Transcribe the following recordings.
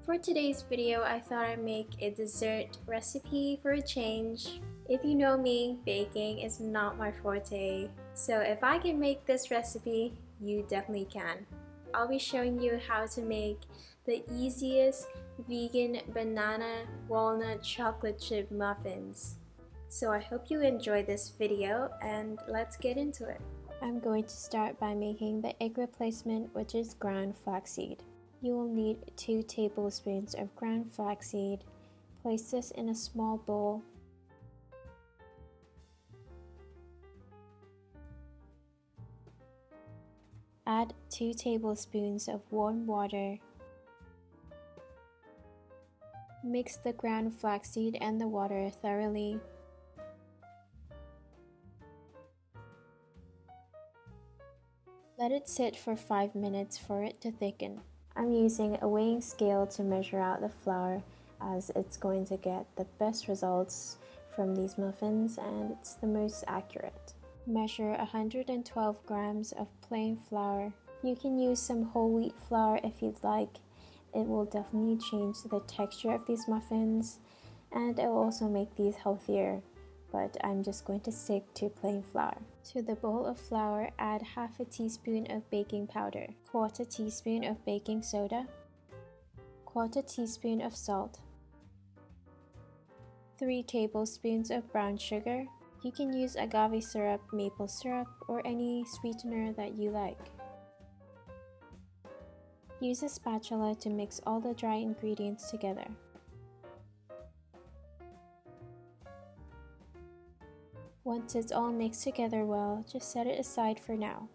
For today's video, I thought I'd make a dessert recipe for a change. If you know me, baking is not my forte. So if I can make this recipe, you definitely can. I'll be showing you how to make the easiest vegan banana walnut chocolate chip muffins. So I hope you enjoy this video and let's get into it. I'm going to start by making the egg replacement, which is ground flaxseed. You will need 2 tablespoons of ground flaxseed. Place this in a small bowl. Add 2 tablespoons of warm water. Mix the ground flaxseed and the water thoroughly. Let it sit for 5 minutes for it to thicken. I'm using a weighing scale to measure out the flour, as it's going to get the best results from these muffins and it's the most accurate. Measure 112 grams of plain flour. You can use some whole wheat flour if you'd like. It will definitely change the texture of these muffins and it will also make these healthier, but I'm just going to stick to plain flour. To the bowl of flour, add half a teaspoon of baking powder, 1/4 teaspoon of baking soda, 1/4 teaspoon of salt, 3 tablespoons of brown sugar. You can use agave syrup, maple syrup, or any sweetener that you like. Use a spatula to mix all the dry ingredients together. Once it's all mixed together well, just set it aside for now.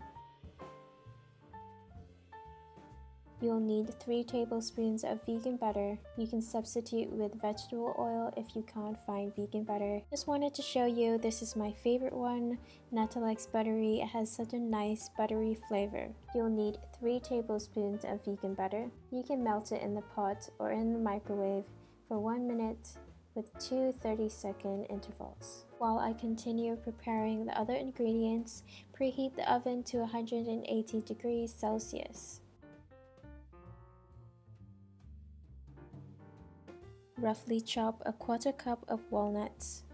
You'll need 3 tablespoons of vegan butter. You can substitute with vegetable oil if you can't find vegan butter. Just wanted to show you, this is my favorite one. Nuttalex buttery. It has such a nice buttery flavor. You'll need 3 tablespoons of vegan butter. You can melt it in the pot or in the microwave for 1 minute with 2 30-second intervals. While I continue preparing the other ingredients, preheat the oven to 180 degrees Celsius. Roughly chop a 1/4 cup of walnuts.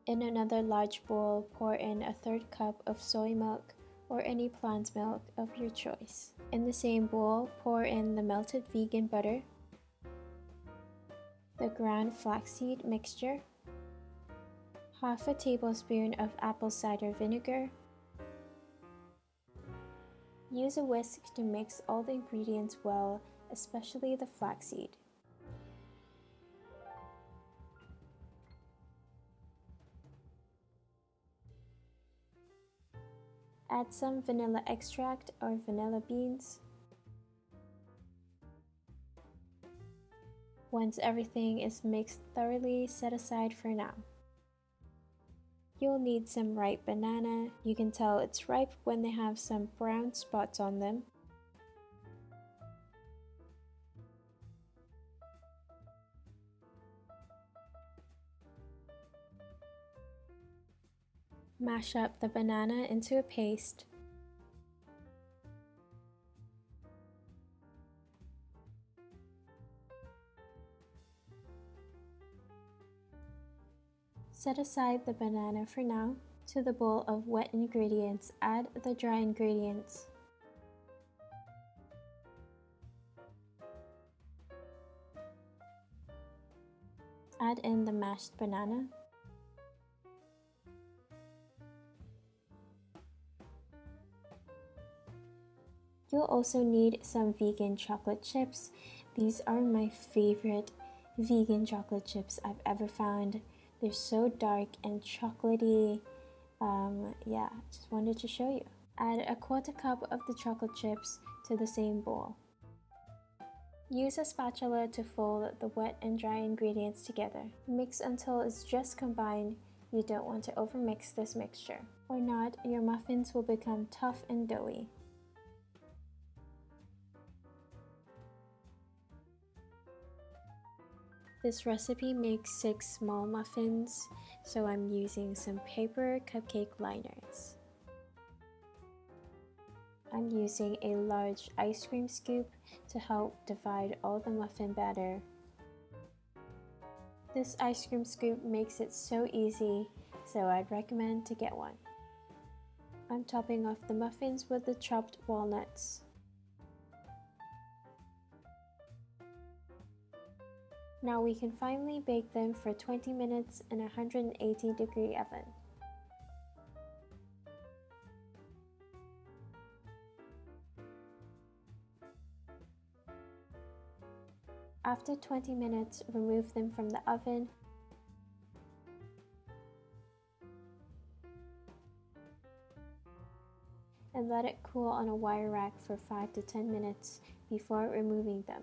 In another large bowl, pour in a 1/3 cup of soy milk or any plant milk of your choice. In the same bowl, pour in the melted vegan butter, the ground flaxseed mixture, half a tablespoon of apple cider vinegar. Use a whisk to mix all the ingredients well, especially the flaxseed. Add some vanilla extract or vanilla beans. Once everything is mixed thoroughly, set aside for now. You'll need some ripe banana. You can tell it's ripe when they have some brown spots on them. Mash up the banana into a paste. Set aside the banana for now. To the bowl of wet ingredients, add the dry ingredients. Add in the mashed banana. You'll also need some vegan chocolate chips. These are my favorite vegan chocolate chips I've ever found. They're so dark and chocolatey. Yeah, just wanted to show you. Add a 1/4 cup of the chocolate chips to the same bowl. Use a spatula to fold the wet and dry ingredients together. Mix until it's just combined. You don't want to overmix this mixture. Or not, your muffins will become tough and doughy. This recipe makes 6 small muffins, so I'm using some paper cupcake liners. I'm using a large ice cream scoop to help divide all the muffin batter. This ice cream scoop makes it so easy, so I'd recommend to get one. I'm topping off the muffins with the chopped walnuts. Now we can finally bake them for 20 minutes in a 180-degree oven. After 20 minutes, remove them from the oven. And let it cool on a wire rack for 5 to 10 minutes before removing them.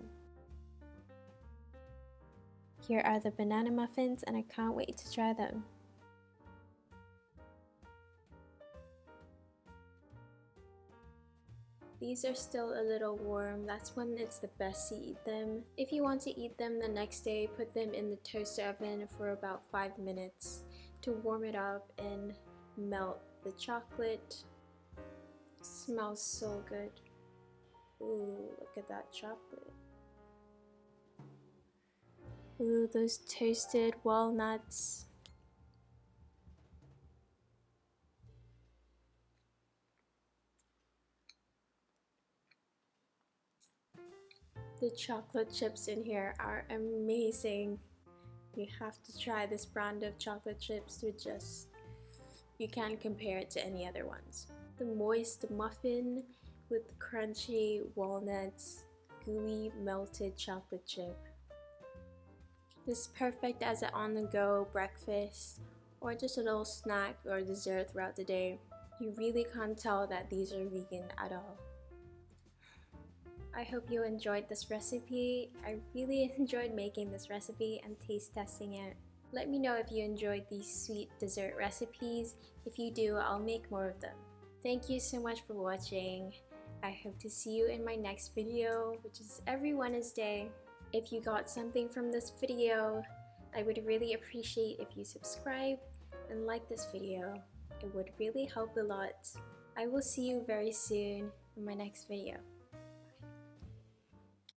Here are the banana muffins and I can't wait to try them. These are still a little warm, that's when it's the best to eat them. If you want to eat them the next day, put them in the toaster oven for about 5 minutes to warm it up and melt the chocolate. Smells so good. Ooh, look at that chocolate. Ooh, those toasted walnuts. The chocolate chips in here are amazing. You have to try this brand of chocolate chips. You can't compare it to any other ones. The moist muffin with crunchy walnuts, gooey melted chocolate chip. This is perfect as an on-the-go breakfast or just a little snack or dessert throughout the day. You really can't tell that these are vegan at all. I hope you enjoyed this recipe. I really enjoyed making this recipe and taste testing it. Let me know if you enjoyed these sweet dessert recipes. If you do, I'll make more of them. Thank you so much for watching. I hope to see you in my next video, which is every Wednesday. If you got something from this video, I would really appreciate if you subscribe and like this video. It would really help a lot. I will see you very soon in my next video.